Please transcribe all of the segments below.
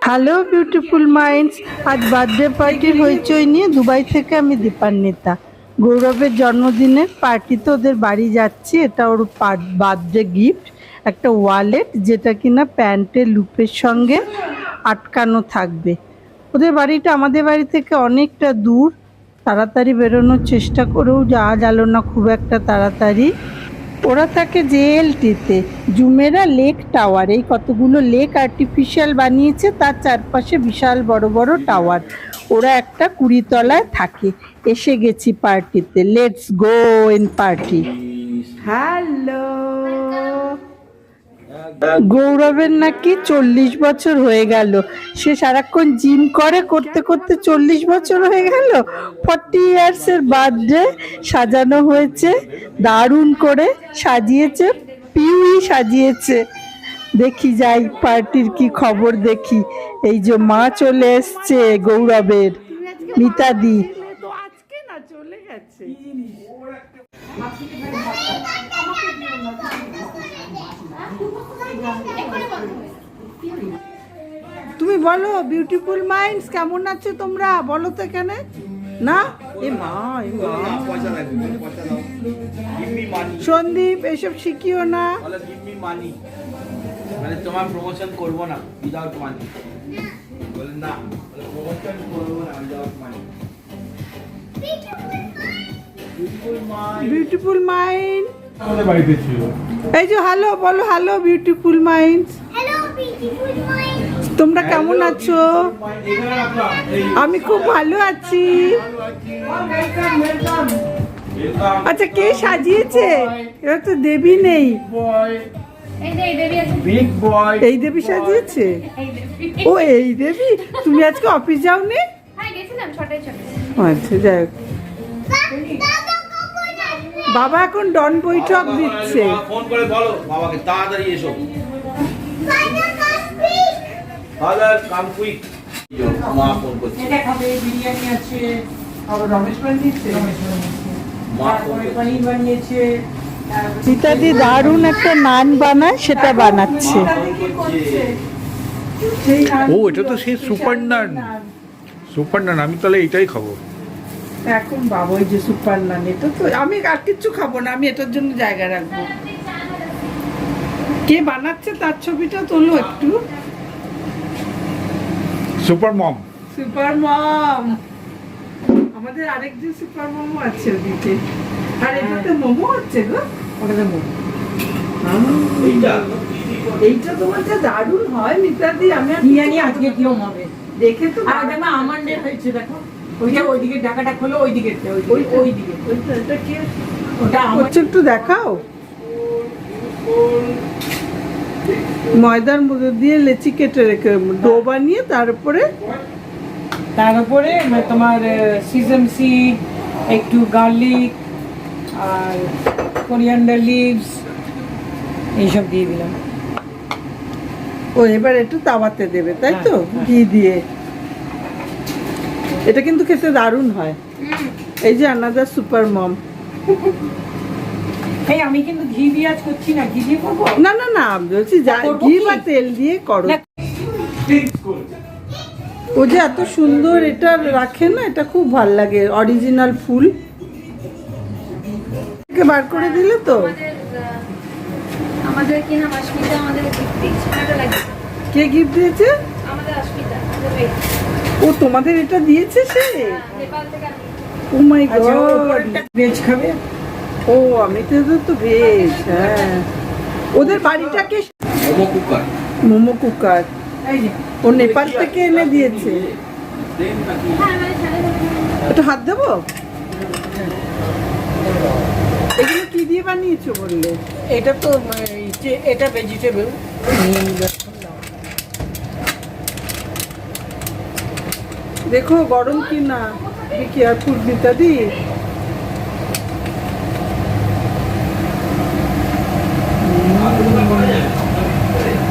Hello beautiful minds, আজ birthday পার্টির হইচই নিয়ে দুবাই থেকে আমি দীপান্বিতা। গৌরবের জন্মদিনের পার্টিতে ওদের বাড়ি যাচ্ছি। এটা ওর বার্থডে গিফট, একটা ওয়ালেট যেটা কিনা প্যান্টের লুপের সঙ্গে আটকানো থাকবে। ওদের বাড়িটা আমাদের বাড়ি থেকে অনেকটা দূর, তাড়াতাড়ি বেরোনোর চেষ্টা করেও যাওয়া গেল না খুব একটা তাড়াতাড়ি। ওরা থাকে জেএলটিতে, জুমেরা লেক টাওয়ার। এই কতগুলো লেক আর্টিফিশিয়াল বানিয়েছে, তার চারপাশে বিশাল বড় বড় টাওয়ার। ওরা একটা 20 তলায় থাকে। এসে গেছি পার্টিতে, let's go in party. Hello, গৌরবের নাকি 40 বছর হয়ে গেল। সে সারাক্ষণ জিম করতে করতে 40 বছর হয়ে গেল। 40 ইয়ার্সের বার্থডে সাজানো হয়েছে, দারুণ করে সাজিয়েছে, পিউই সাজিয়েছে। দেখি যাই পার্টির কি খবর দেখি। এই যে মা চলে এসছে গৌরবের, মিতাদি। তো আজকে না চলে গেছে। তুমি বলো বিউটিফুল মাইন্ডস, কেমন আছো তোমরা? বলো তো এখানে না। এ মা, সন্দীপ এসব শিখিও না। মানে তোমার প্রমোশন করব না উইদাউট মানি। বলেন না, প্রমোশন করব না উইদাউট মানি। বিউটিফুল মাইন্ড আমাদের বাড়িতে ছিল। এই যে হ্যালো বলো, hello beautiful minds. Hello beautiful minds, তোমরা কেমন আছো? আমি খুব ভালো আছি। আচ্ছা, কে সাজিয়েছে? এরা তো দেবী নেই। এই যে এই দেবী আছে। Big boy. এই দেবী সাজিয়েছে? এই দেবী। ও এই দেবী। তুমি আজকে অফিস যাওনি? হ্যাঁ গেছিলাম, ছটায় ছটায়। আচ্ছা যাই হোক। দাদা কখন আসবে? বাবা এখন ডন বৈঠক দিচ্ছে। ফোন করে বলো বাবাকে তাড়াতাড়ি এসো। দাদা আসবে? ফাদার কাম কুইক। মা ফোন করছে। এটা খাবে, বিরিয়ানি আছে, আর রমেশ বানিয়েছে, মা ফোন তারপরে করছে। পনির বানিয়েছে। সীতাদি দারুণ একটা নান বানায়, সেটা বানাচ্ছে। ও এটা তো সেই সুপার নান। সুপার নান, আমি তাহলে এটাই খাবো। এখন বাবা ওই যে সুপার নান, এটা তো আমি আর কিচ্ছু খাবো না, আমি এটার জন্য জায়গা রাখবো। কে বানাচ্ছে তার ছবিটা তোলো একটু। সুপার মম। সুপার মম, আমাদের আরেকজন সুপার মমও আছে ওদিকে। আর এটাতে মোমো হচ্ছে গো। ওটাতে মোমো। এইটা এইটা তোমার যা দারুণ হয় মিতাদি, আমি আর বিরিয়ানি আজকে কিরম হবে দেখে তো আর দেখো আমান্ডের হয়েছে, দেখো ওইটা ওইদিকে ঢাকাটা খোলো, ওইদিকে ওইদিকে এটা কি ওটা আমার হচ্ছে একটু দেখাও। ময়দার মধ্যে দিয়ে লেচি কেটে রেখে ডো বানিয়ে তার উপরে তার উপরে তোমার সিজম সিড, একটু গার্লিক আর কোরিয়ান্ডার লিভস এইসব দিয়ে দিলাম। ও এবার একটু তাওয়াতে দেবে, তাই তো? ঘি দিয়ে। এটা কিন্তু খেতে দারুণ হয়। এই যে আনাদার সুপার মম। এই আমি কিন্তু ঘি দিয়ে আজ করছি না, ঘি দিয়ে করবো না না না, বলছি যা করবো ঘি কি? বা তেল দিয়ে করো। না। ও যে এত সুন্দর এটা রাখে না, এটা খুব ভাল লাগে। অরিজিনাল ফুল বার করে দিলে তো। আমাদের কি নাম অস্মিতা, আমাদের ভালো লাগে। কে গিফট দিয়েছে? আমাদের অস্মিতা, আমাদের মেয়ে। ও তোমাদের এটা দিয়েছে সে? নেপাল থেকে আনি। ও মাই আচ্ছা, গড। ওপরেরটা ভেজ খাবে। ও আমি তো ভেজ। হ্যাঁ, ওদের বাড়িটাকে মোমো কুকার। মোমো কুকার এই যে ও নেপাল থেকে এনে দিয়েছে। দেন নাকি হ্যাঁ আমাদের সাথে একটু হাত দেবো। এগুলো কি দিয়ে বানিয়েছো বললে? এটা তো এটা ভেজিটেবল। দেখো গরম কি না, কেয়ারফুল মিতাদি।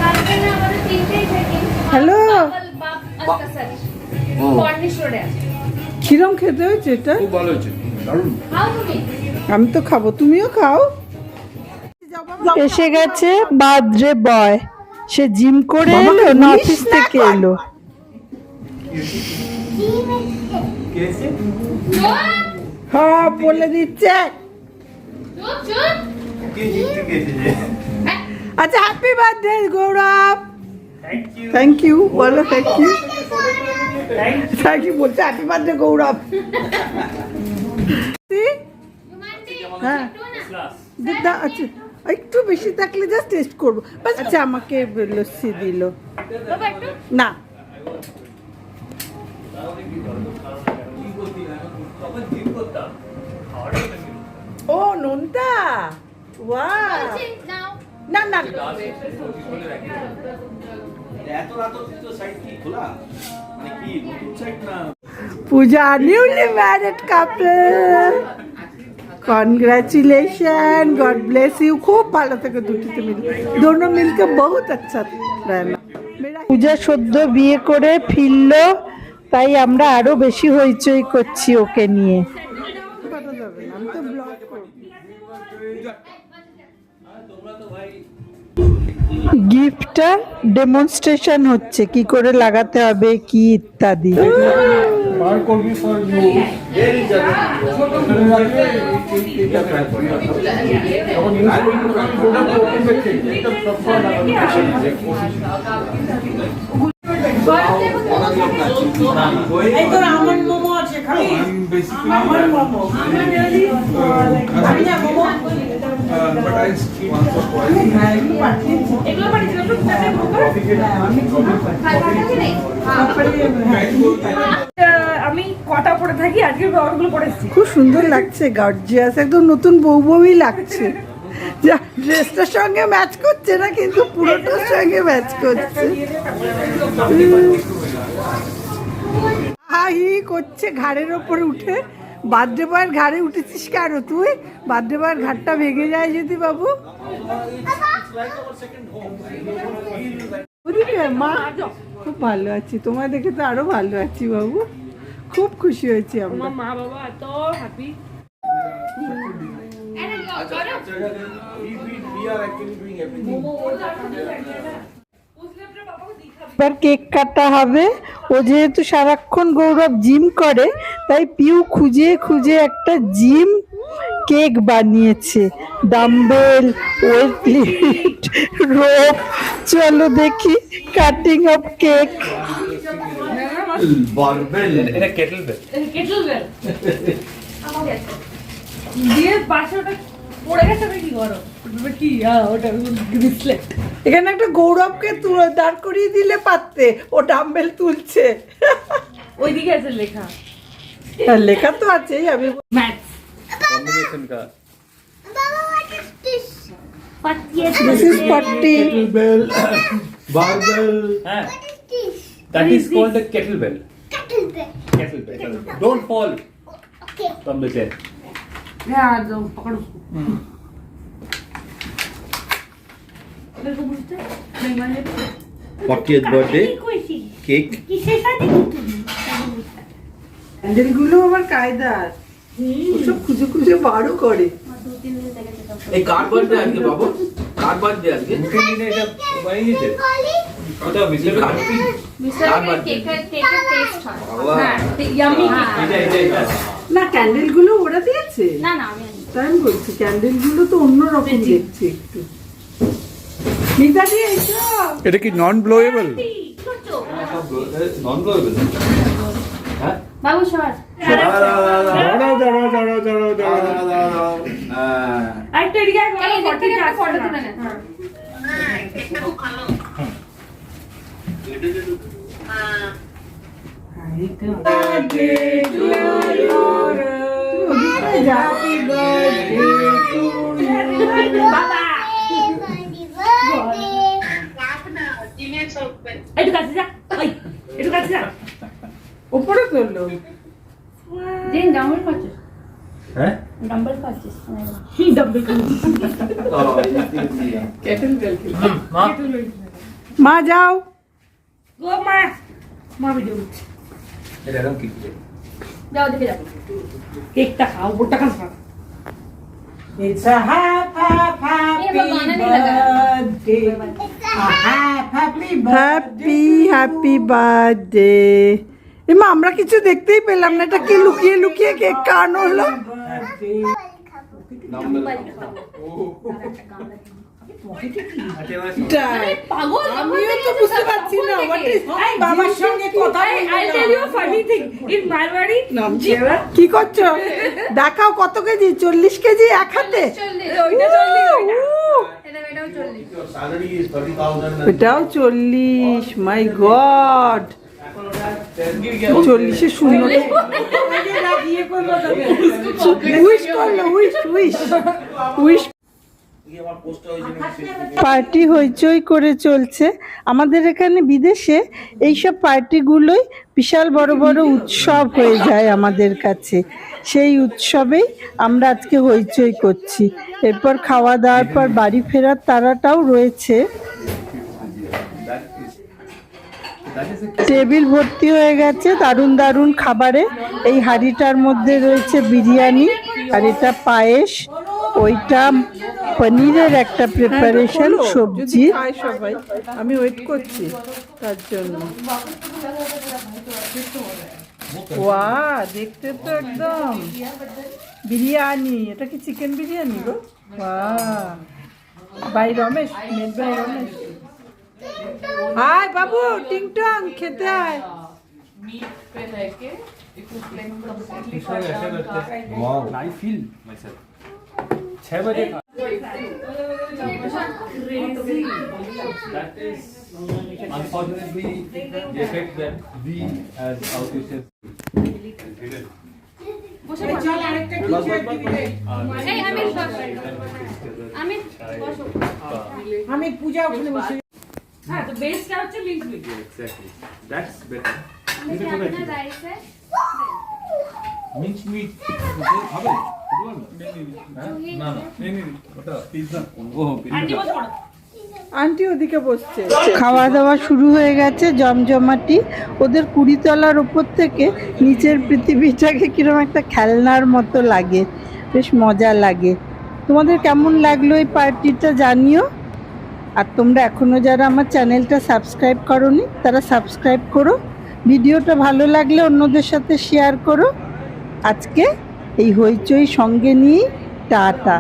কালকে না আমাদের তিনটেই চেকিং। হ্যালো। কর্নিশ রোডে আছে। কিরম খেতে হয়েছে এটা? খুব ভালো হয়েছে, দারুণ। খাও তুমি? আমি তো খাবো, তুমিও খাও। এসে গেছে বার্থডে বয়, সে জিম করে এলো না অফিস থেকে এলো? হ্যাঁ বলে দিচ্ছে। চুপ চুপ আচ্ছা happy birthday Gourav. Thank you বলো, থ্যাংক ইউ। থ্যাংক ইউ বলছে, হ্যাপি বার্থডে গৌরব। হ্যাঁ দিদা, আচ্ছা একটু বেশি থাকলে জাস্ট টেস্ট করবো। আচ্ছা আমাকে লস্যি দিল বাবা একটু না। ও নোনতা, ওয়াও। বলছি নাও না না এত রাত অবধি তো সাইড কি খোলা, মানে কি নতুন সাইড না? Puja newly married couple, congratulation, God bless you. खूब ভালো থেকে দুটিতে মিল, दोनों मिलके बहुत अच्छा रहना। পূজা সদ্য বিয়ে করে ফিরলো, তাই আমরা আরো বেশি হইচই করছি ওকে নিয়ে। আমি তো ব্লগ করব। গিফটটা ডেমনস্ট্রেশন হচ্ছে, কি করে লাগাতে হবে কি ইত্যাদি। বার করবি ফর ইউ। তখন ইউজ এই তোর আমার মোমো আছে খালি, আমার মোমো আমি না momo but I eat once or twice. এগুলো পাঠিয়েছিল একটু তাতে আমি কটা পরে থাকি, আজকে ব্লগগুলো পড়েছি। খুব সুন্দর লাগছে, গর্জিয়াস, একদম নতুন বউ বউই লাগছে। যা ড্রেসটার সঙ্গে ম্যাচ করছে না, কিন্তু পুরোটার সঙ্গে ম্যাচ করছে। হাই করছে ঘাড়ের ওপরে উঠে। বার্থডে বয়ের ঘাড়ে উঠেছিস কেন তুই? বার্থডে বয়ের ঘাড়টা ভেঙে যায় যদি বাবু। ওদিকে মা খুব ভালো আছি, তোমায় দেখে তো আরো ভালো আছি বাবু, খুব খুশি হয়েছি আমরা। মা বাবা এত happy. We are actually doing everything. এবার কেক কাটা হবে। ও যেহেতু সারাক্ষণ গৌরব জিম করে, তাই পিউ খুঁজে খুঁজে একটা জিম কেক বানিয়েছে। Dumbbell, weight lift, rope. চলো দেখি কাটিং অফ কেক। Barbell. এটা কেটল বেল। কেটল বেল দিয়ে পাশে ওটা পড়ে গেছে, আমি কি করো ওটা কি ওটা রিফ্লেক্ট। এখানে একটা গৌরবকে দাঁড় করিয়ে দিলে পারতে, ও ডাম্বেল তুলছে। ওইদিকে আছে লেখা আর লেখা তো আছেই। আমি ম্যাথস কম্বিনেশন কা this is 40। Bell. Barbell. That is called a kettlebell. Kettlebell. Don't fall from the chair. হ্যাঁ যাও পকড়ো দেখো বুঝতে नहीं माने 40th birthday cake. ক্যান্ডেলগুলো আমার কায়দার, ওসব খুঁজে খুঁজে বারও করে। এই কার বার্থডে আজকে বাবু? কার বার্থডে আজকে? মুখে নিয়ে এটা বানিয়েছে। ওটা মিস্টার কেকের টেস্ট হয়। হ্যাঁ ইয়ামি এটা না ক্যান্ডেলগুলো ওরা দিয়েছে, না না আমি আনি। তাই আমি বলছি ক্যান্ডেলগুলো তো অন্যরকম দেখছি একটু। মিতা দিয়ে এইসব এটা কি নন ব্লোয়েবল? ছোট নন ব্লোয়েবল। হ্যাঁ বাবু সর দাঁড়াও। একটা এদিকে এই দেখ থেকে একটা ফটো তুলে নে। একটু কাছে যা, ওই একটু কাছে যা। ওপরে তোলো। দিন ডাম্বল পাচ্ছিস? হ্যাঁ ডাম্বল পাচ্ছিস? Dumbbell kettle bell. মা মা যাও। গো মা মা ভিডিও করছে। এটা এরকম কি যাও দেখে যাও। কেকটা খাও, ওটা খাস না। It's a happy ये भगवान ने नहीं लगाया। birthday. Happy happy birthday. এমা আমরা কিছু দেখতেই পেলাম না, এটা কি লুকিয়ে লুকিয়ে কেক কাটানো হলো? আমিও তো বুঝতে পারছি না what is বাবার সঙ্গে কথা I'll tell you a funny thing. In Marwari, কি করছো? দেখাও কত কেজি? 40 কেজি এক হাতে? ওইটা চললি ওইটা। এটাও চললি। Your salary is 30,000. এটাও 40, মাই গড। 40-এ শূন্য। ইয়ে করবো তোকে উইশ করলো, উইশ। আমার পোস্ট হয়েছে পার্টি হইচই করে চলছে আমাদের এখানে। বিদেশে এইসব পার্টিগুলোই বিশাল বড় বড় উৎসব হয়ে যায় আমাদের কাছে। সেই উৎসবেই আমরা আজকে হইচই করছি। এরপর খাওয়া দাওয়ার পর বাড়ি ফেরার তাড়াটাও রয়েছে। টেবিল ভর্তি হয়ে গেছে দারুণ দারুণ খাবারে। এই হাঁড়িটার মধ্যে রয়েছে বিরিয়ানি, আর এটা পায়েস, ওইটা পনিরের একটা প্রিপারেশন, সবজি। সবাই আমি ওয়েট করছি তার জন্য। ওয়া, দেখতে তো একদম বিরিয়ানি। এটা কি চিকেন বিরিয়ানি গো? ওয়া, by Ramesh, made by Ramesh. Hi বাবু, টিংটং খেতে আয়। Wow. I feel myself. 6 बजे खा. That is unfortunately the effect that we as South Asians. চল আরেকটা কিছু একটু দিলে। এই আমি বসো। আমি পূজা ওখানে বসে হ্যাঁ, তো বেসটা হচ্ছে mix with. Exactly. That's better. আমি কি আপনার রাইসে Mince meat. হবে? না না। নেই ওটা পিৎজা। ও আন্টি বসো পড়ো। আন্টি ওদিকে বসছে। খাওয়া দাওয়া শুরু হয়ে গেছে জমজমাটি। ওদের 20 তলার উপর থেকে নিচের পৃথিবীটাকে কিরকম একটা খেলনার মতো লাগে, বেশ মজা লাগে। তোমাদের কেমন লাগলো এই পার্টিটা জানিও। আর তোমরা এখনও যারা আমার চ্যানেলটা সাবস্ক্রাইব করোনি তারা সাবস্ক্রাইব করো। ভিডিওটা ভালো লাগলে অন্যদের সাথে শেয়ার করো। আজকে এই হইচই সঙ্গে নিয়ে টাটা।